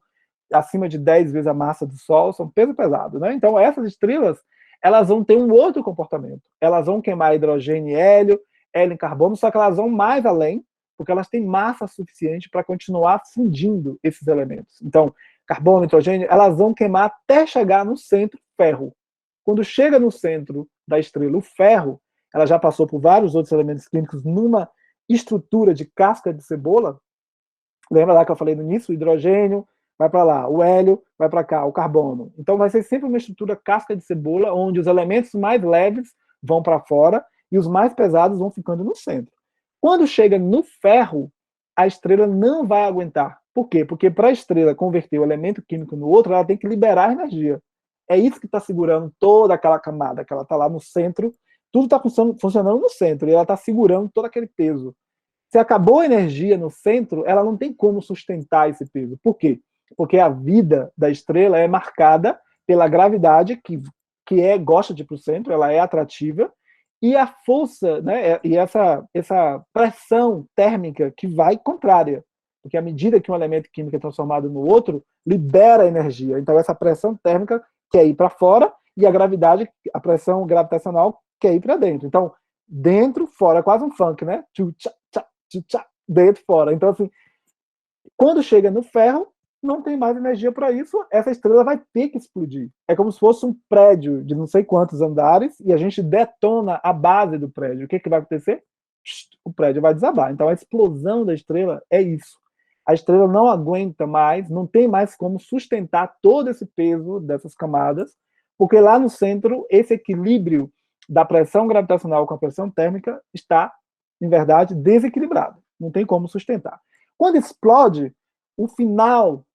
acima de 10 vezes a massa do Sol, são peso pesado, né? Então, essas estrelas, elas vão ter um outro comportamento. Elas vão queimar hidrogênio e hélio em carbono, só que elas vão mais além, porque elas têm massa suficiente para continuar fundindo esses elementos. Então, carbono, nitrogênio, elas vão queimar até chegar no centro, ferro. Quando chega no centro da estrela, o ferro, ela já passou por vários outros elementos químicos numa estrutura de casca de cebola. Lembra lá que eu falei no início? O hidrogênio vai para lá, o hélio vai para cá, o carbono. Então vai ser sempre uma estrutura casca de cebola, onde os elementos mais leves vão para fora e os mais pesados vão ficando no centro. Quando chega no ferro, a estrela não vai aguentar. Por quê? Porque para a estrela converter o elemento químico no outro, ela tem que liberar energia. É isso que está segurando toda aquela camada, que ela está lá no centro, tudo está funcionando no centro, e ela está segurando todo aquele peso. Se acabou a energia no centro, ela não tem como sustentar esse peso. Por quê? Porque a vida da estrela é marcada pela gravidade, que gosta de ir para o centro, ela é atrativa, e a força, né, e essa pressão térmica que vai contrária. Porque à medida que um elemento químico é transformado no outro, libera energia. Então, essa pressão térmica quer ir para fora, e a gravidade, a pressão gravitacional, quer ir para dentro. Então, dentro, fora, é quase um funk, né? Dentro, fora. Então, assim, quando chega no ferro, não tem mais energia para isso, essa estrela vai ter que explodir. É como se fosse um prédio de não sei quantos andares, e a gente detona a base do prédio. O que vai acontecer? O prédio vai desabar. Então, a explosão da estrela é isso. A estrela não aguenta mais, não tem mais como sustentar todo esse peso dessas camadas, porque lá no centro, esse equilíbrio da pressão gravitacional com a pressão térmica está, em verdade, desequilibrado. Não tem como sustentar. Quando explode, o final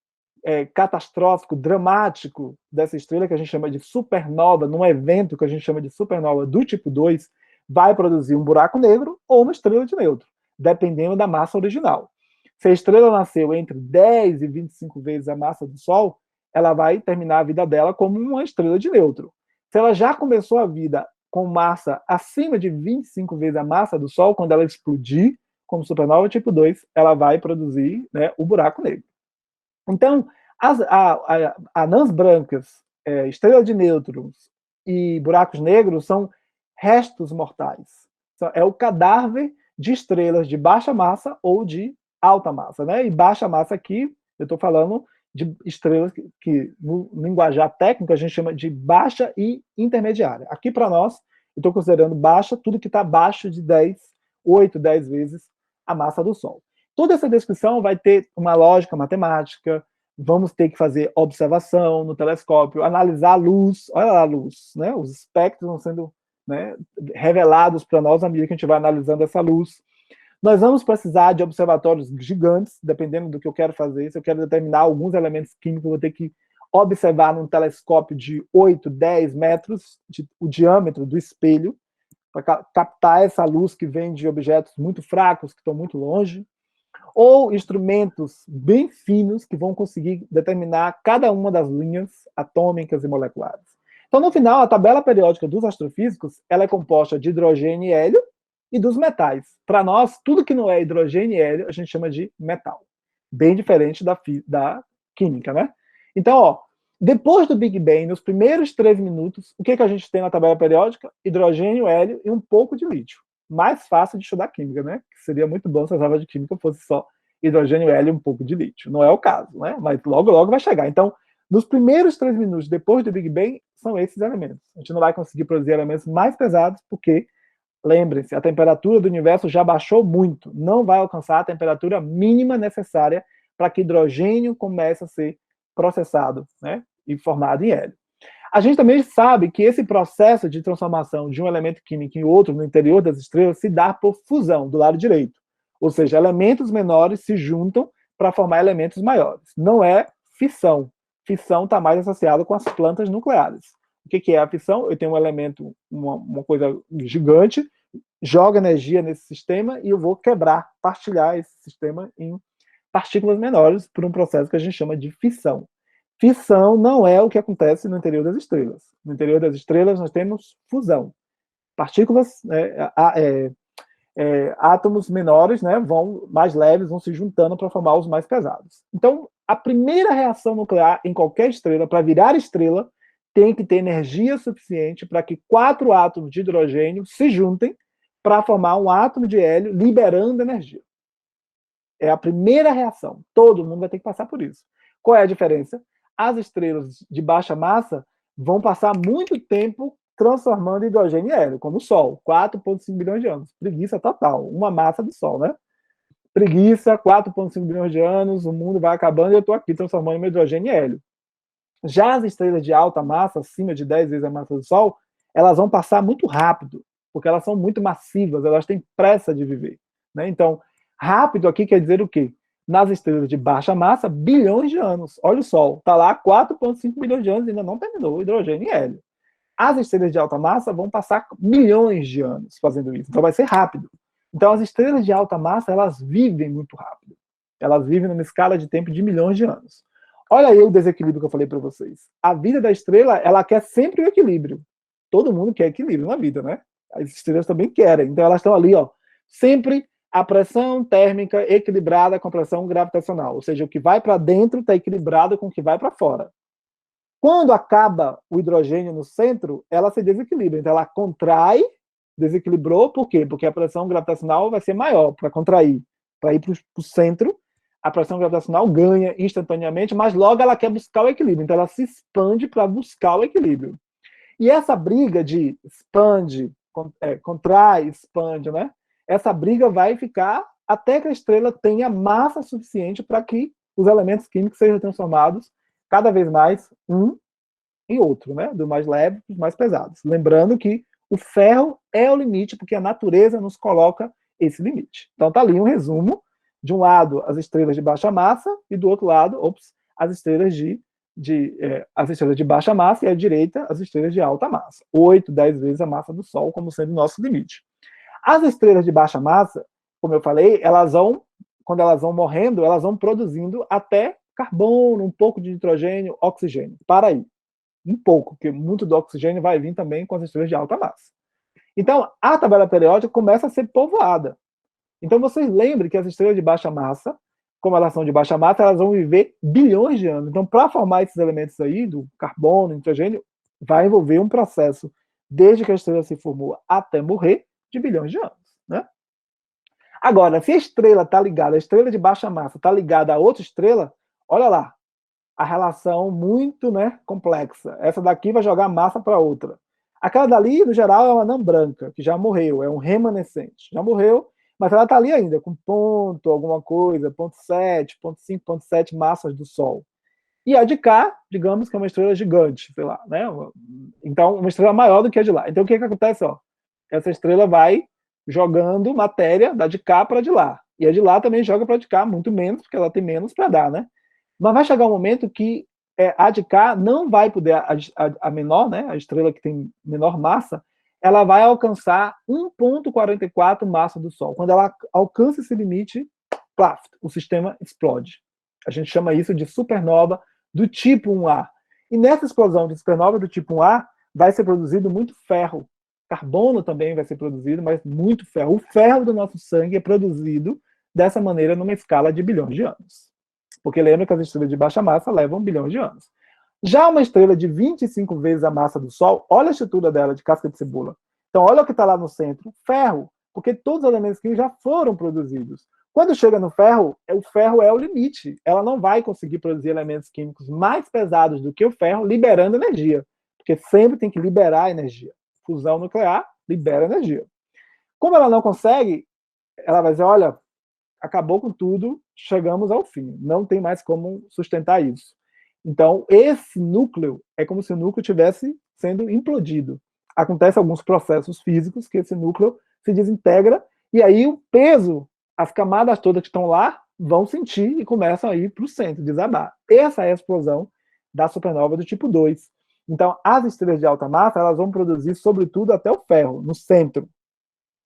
catastrófico, dramático dessa estrela, que a gente chama de supernova, num evento que a gente chama de supernova do tipo 2, vai produzir um buraco negro ou uma estrela de nêutron, dependendo da massa original. Se a estrela nasceu entre 10 e 25 vezes a massa do Sol, ela vai terminar a vida dela como uma estrela de nêutron. Se ela já começou a vida com massa acima de 25 vezes a massa do Sol, quando ela explodir como supernova tipo 2, ela vai produzir, né, o buraco negro. Então, as anãs brancas, estrela de nêutrons e buracos negros são restos mortais. É o cadáver de estrelas de baixa massa ou de alta massa, né? E baixa massa aqui, eu estou falando de estrelas que no linguajar técnico a gente chama de baixa e intermediária. Aqui para nós, eu estou considerando baixa tudo que está abaixo de 8, 10 vezes a massa do Sol. Toda essa descrição vai ter uma lógica matemática, vamos ter que fazer observação no telescópio, analisar a luz, olha lá a luz, né? Os espectros vão sendo, né, revelados para nós à medida que a gente vai analisando essa luz. Nós vamos precisar de observatórios gigantes, dependendo do que eu quero fazer. Se eu quero determinar alguns elementos químicos, eu vou ter que observar num telescópio de 8, 10 metros, o diâmetro do espelho, para captar essa luz que vem de objetos muito fracos, que estão muito longe, ou instrumentos bem finos que vão conseguir determinar cada uma das linhas atômicas e moleculares. Então, no final, a tabela periódica dos astrofísicos ela é composta de hidrogênio e hélio e dos metais. Para nós, tudo que não é hidrogênio e hélio, a gente chama de metal. Bem diferente da química, né? Então, ó, depois do Big Bang, nos primeiros 3 minutos, o que a gente tem na tabela periódica? Hidrogênio, hélio e um pouco de lítio. Mais fácil de estudar química, né? Que seria muito bom se as aulas de química fosse só hidrogênio, hélio e um pouco de lítio. Não é o caso, né? Mas logo, logo vai chegar. Então, Nos primeiros 3 minutos depois do Big Bang, são esses elementos. A gente não vai conseguir produzir elementos mais pesados, porque, lembrem-se, a temperatura do universo já baixou muito, não vai alcançar a temperatura mínima necessária para que hidrogênio comece a ser processado, né, e formado em hélio. A gente também sabe que esse processo de transformação de um elemento químico em outro no interior das estrelas se dá por fusão, do lado direito. Ou seja, elementos menores se juntam para formar elementos maiores. Não é fissão. Fissão está mais associada com as plantas nucleares. O que é a fissão? Eu tenho um elemento, uma coisa gigante, joga energia nesse sistema e eu vou quebrar, partilhar esse sistema em partículas menores por um processo que a gente chama de fissão. Fissão não é o que acontece no interior das estrelas. No interior das estrelas nós temos fusão. Partículas, átomos menores, né, mais leves, vão se juntando para formar os mais pesados. Então, a primeira reação nuclear em qualquer estrela, para virar estrela, tem que ter energia suficiente para que 4 átomos de hidrogênio se juntem para formar um átomo de hélio, liberando energia. É a primeira reação. Todo mundo vai ter que passar por isso. Qual é a diferença? As estrelas de baixa massa vão passar muito tempo transformando hidrogênio em hélio, como o Sol, 4,5 bilhões de anos. Preguiça total, uma massa do Sol, né? Preguiça, 4,5 bilhões de anos, o mundo vai acabando e eu estou aqui transformando meu hidrogênio em hélio. Já as estrelas de alta massa, acima de 10 vezes a massa do Sol, elas vão passar muito rápido, porque elas são muito massivas, elas têm pressa de viver, né? Então, rápido aqui quer dizer o quê? Nas estrelas de baixa massa, bilhões de anos. Olha o Sol, está lá 4,5 bilhões de anos e ainda não terminou o hidrogênio e hélio. As estrelas de alta massa vão passar milhões de anos fazendo isso, então vai ser rápido. Então as estrelas de alta massa, elas vivem muito rápido. Elas vivem numa escala de tempo de milhões de anos. Olha aí o desequilíbrio que eu falei para vocês. A vida da estrela, ela quer sempre o equilíbrio. Todo mundo quer equilíbrio na vida, né? As estrelas também querem. Então elas estão ali, ó, sempre a pressão térmica equilibrada com a pressão gravitacional. Ou seja, o que vai para dentro está equilibrado com o que vai para fora. Quando acaba o hidrogênio no centro, ela se desequilibra. Então ela contrai, desequilibrou, por quê? Porque a pressão gravitacional vai ser maior para contrair. Para ir para o centro, a pressão gravitacional ganha instantaneamente, mas logo ela quer buscar o equilíbrio. Então ela se expande para buscar o equilíbrio. E essa briga de expande, contrai, expande, né? Essa briga vai ficar até que a estrela tenha massa suficiente para que os elementos químicos sejam transformados cada vez mais um em outro, né? Do mais leve para os mais pesados. Lembrando que o ferro é o limite, porque a natureza nos coloca esse limite. Então tá ali um resumo. De um lado, as estrelas de baixa massa, e do outro lado, as estrelas as estrelas de baixa massa, e à direita, as estrelas de alta massa. 8, 10 vezes a massa do Sol, como sendo o nosso limite. As estrelas de baixa massa, como eu falei, quando elas vão morrendo, elas vão produzindo até carbono, um pouco de nitrogênio, oxigênio. Para aí. Um pouco, porque muito do oxigênio vai vir também com as estrelas de alta massa. Então, a tabela periódica começa a ser povoada. Então, vocês lembrem que as estrelas de baixa massa, como elas são de baixa massa, elas vão viver bilhões de anos. Então, para formar esses elementos aí, do carbono, nitrogênio, vai envolver um processo, desde que a estrela se formou até morrer, de bilhões de anos, né? Agora, se a estrela está ligada, a estrela de baixa massa está ligada a outra estrela, olha lá, a relação muito, né, complexa. Essa daqui vai jogar massa para outra. Aquela dali, no geral, é uma anã branca, que já morreu, é um remanescente. Já morreu, mas ela está ali ainda, com ponto, alguma coisa, 0,7, 0,5, 0,7 massas do Sol. E a de cá, digamos que é uma estrela gigante, sei lá, né? Então, uma estrela maior do que a de lá. Então, o que acontece, ó? Essa estrela vai jogando matéria da de cá para de lá. E a de lá também joga para de cá, muito menos, porque ela tem menos para dar, né? Mas vai chegar um momento que a de cá não vai poder, a menor, né? A estrela que tem menor massa, ela vai alcançar 1,44 massa do Sol. Quando ela alcança esse limite, plaf, o sistema explode. A gente chama isso de supernova do tipo 1A. E nessa explosão de supernova do tipo 1A, vai ser produzido muito ferro. Carbono também vai ser produzido, mas muito ferro. O ferro do nosso sangue é produzido dessa maneira numa escala de bilhões de anos. Porque lembra que as estrelas de baixa massa levam bilhões de anos. Já uma estrela de 25 vezes a massa do Sol, olha a estrutura dela de casca de cebola. Então olha o que está lá no centro, ferro, porque todos os elementos químicos já foram produzidos. Quando chega no ferro, o ferro é o limite. Ela não vai conseguir produzir elementos químicos mais pesados do que o ferro, liberando energia. Porque sempre tem que liberar energia. Fusão nuclear libera energia. Como ela não consegue, ela vai dizer, olha, acabou com tudo, chegamos ao fim. Não tem mais como sustentar isso. Então, esse núcleo é como se o núcleo estivesse sendo implodido. Acontecem alguns processos físicos que esse núcleo se desintegra, e aí o peso, as camadas todas que estão lá, vão sentir e começam a ir para o centro, desabar. Essa é a explosão da supernova do tipo 2. Então, as estrelas de alta massa, elas vão produzir, sobretudo, até o ferro, no centro.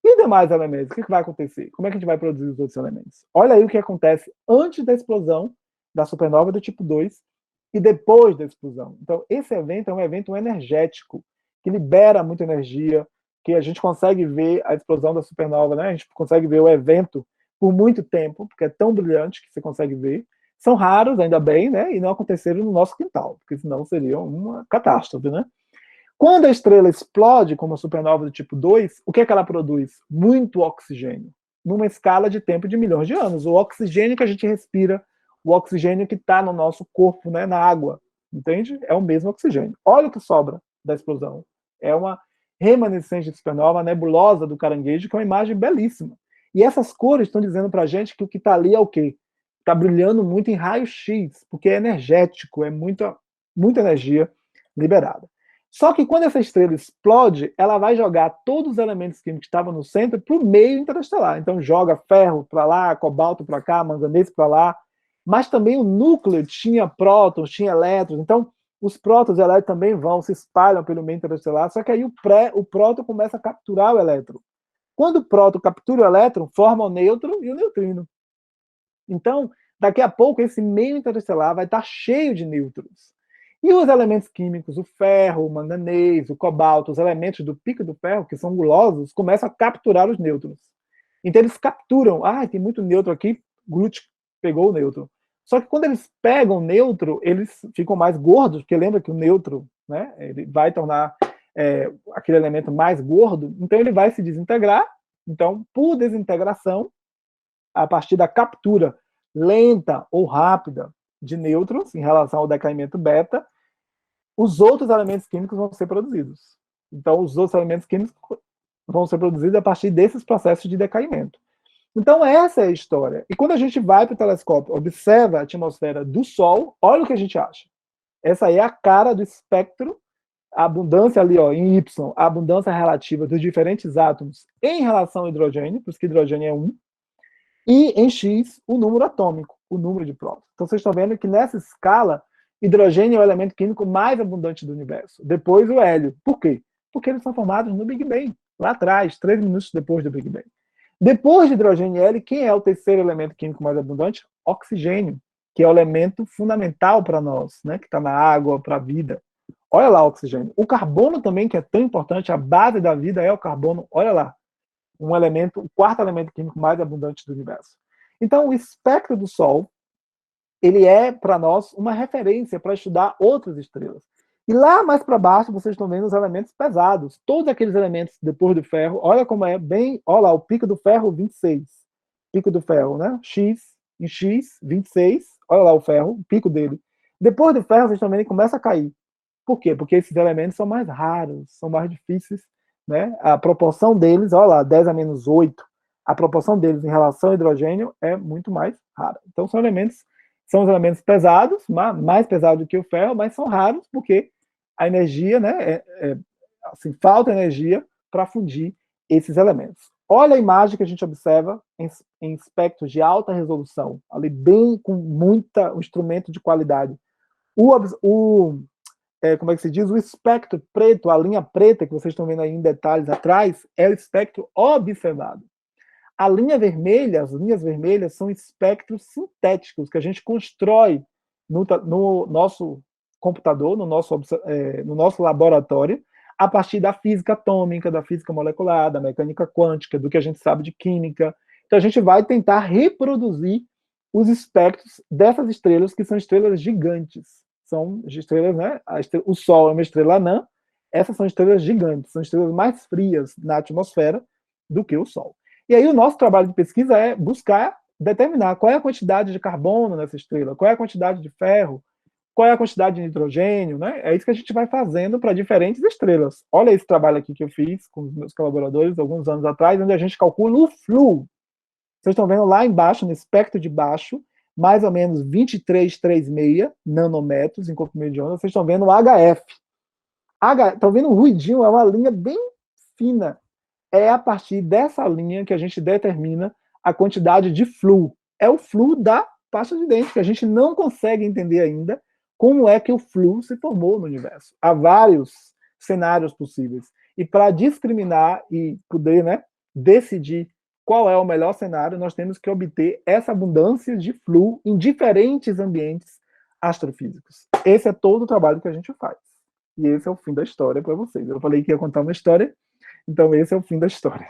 E demais elementos, o que vai acontecer? Como é que a gente vai produzir os outros elementos? Olha aí o que acontece antes da explosão da supernova do tipo 2 e depois da explosão. Então, esse evento é um evento energético, que libera muita energia, que a gente consegue ver a explosão da supernova, né? A gente consegue ver o evento por muito tempo, porque é tão brilhante que você consegue ver. São raros, ainda bem, né? E não aconteceram no nosso quintal, porque senão seria uma catástrofe, né? Quando a estrela explode, como a supernova do tipo 2, o que é que ela produz? Muito oxigênio, numa escala de tempo de milhões de anos. O oxigênio que a gente respira, o oxigênio que está no nosso corpo, né, na água, entende? É o mesmo oxigênio. Olha o que sobra da explosão. É uma remanescente de supernova, a nebulosa do Caranguejo, que é uma imagem belíssima. E essas cores estão dizendo para a gente que o que está ali é o quê? Está brilhando muito em raio-x, porque é energético, é muita energia liberada. Só que quando essa estrela explode, ela vai jogar todos os elementos químicos que estavam no centro para o meio interestelar. Então joga ferro para lá, cobalto para cá, manganês para lá. Mas também o núcleo tinha prótons, tinha elétrons. Então os prótons e elétrons também se espalham pelo meio interestelar. Só que aí o próton começa a capturar o elétron. Quando o próton captura o elétron, forma o nêutron e o neutrino. Então, daqui a pouco, esse meio interestelar vai estar cheio de nêutrons. E os elementos químicos, o ferro, o manganês, o cobalto, os elementos do pico do ferro, que são gulosos, começam a capturar os nêutrons. Então eles capturam, tem muito nêutron aqui, Groot pegou o nêutron. Só que quando eles pegam o nêutron, eles ficam mais gordos, porque lembra que o nêutron, né, ele vai tornar aquele elemento mais gordo, então ele vai se desintegrar. Então, por desintegração, a partir da captura lenta ou rápida de nêutrons em relação ao decaimento beta, os outros elementos químicos vão ser produzidos. Então, os outros elementos químicos vão ser produzidos a partir desses processos de decaimento. Então, essa é a história. E quando a gente vai para o telescópio, observa a atmosfera do Sol, olha o que a gente acha. Essa aí é a cara do espectro, a abundância ali, em Y, a abundância relativa dos diferentes átomos em relação ao hidrogênio, por isso que hidrogênio é 1, e em X, o número atômico, o número de prótons. Então, vocês estão vendo que nessa escala, hidrogênio é o elemento químico mais abundante do universo. Depois o hélio. Por quê? Porque eles são formados no Big Bang, lá atrás, 3 minutos depois do Big Bang. Depois de hidrogênio e hélio, quem é o terceiro elemento químico mais abundante? Oxigênio, que é o elemento fundamental para nós, né? Que está na água, para a vida. Olha lá o oxigênio. O carbono também, que é tão importante, a base da vida é o carbono. Olha lá. O quarto elemento químico mais abundante do universo. Então, o espectro do Sol, ele é, para nós, uma referência para estudar outras estrelas. E lá mais para baixo, vocês estão vendo os elementos pesados. Todos aqueles elementos depois do ferro, olha como é bem... Olha lá, o pico do ferro, 26. Pico do ferro, né? Em X, 26. Olha lá o ferro, o pico dele. Depois do ferro, vocês também vendo que começa a cair. Por quê? Porque esses elementos são mais raros, são mais difíceis, né? A proporção deles, olha lá, 10 a menos 8, a proporção deles em relação ao hidrogênio é muito mais rara. Então são os elementos pesados, mais pesados do que o ferro, mas são raros porque a energia, né, assim, falta energia para fundir esses elementos. Olha a imagem que a gente observa em espectros de alta resolução, ali bem com um instrumento de qualidade. Como é que se diz? O espectro preto, a linha preta que vocês estão vendo aí em detalhes atrás, é o espectro observado. A linha vermelha, as linhas vermelhas são espectros sintéticos que a gente constrói no nosso computador, no nosso laboratório, a partir da física atômica, da física molecular, da mecânica quântica, do que a gente sabe de química. Então a gente vai tentar reproduzir os espectros dessas estrelas, que são estrelas gigantes. São estrelas, né? O Sol é uma estrela anã, essas são estrelas gigantes, são estrelas mais frias na atmosfera do que o Sol. E aí o nosso trabalho de pesquisa é buscar determinar qual é a quantidade de carbono nessa estrela, qual é a quantidade de ferro, qual é a quantidade de nitrogênio, né? É isso que a gente vai fazendo para diferentes estrelas. Olha esse trabalho aqui que eu fiz com os meus colaboradores alguns anos atrás, onde a gente calcula o flu. Vocês estão vendo lá embaixo, no espectro de baixo, mais ou menos 2336 nanômetros em comprimento de onda. Vocês estão vendo o HF. Estão vendo o ruidinho? É uma linha bem fina. É a partir dessa linha que a gente determina a quantidade de flu. É o flu da pasta de dente, que a gente não consegue entender ainda como é que o flu se formou no universo. Há vários cenários possíveis. E para discriminar e poder, né, decidir qual é o melhor cenário, nós temos que obter essa abundância de flu em diferentes ambientes astrofísicos. Esse é todo o trabalho que a gente faz. E esse é o fim da história para vocês. Eu falei que ia contar uma história, então esse é o fim da história.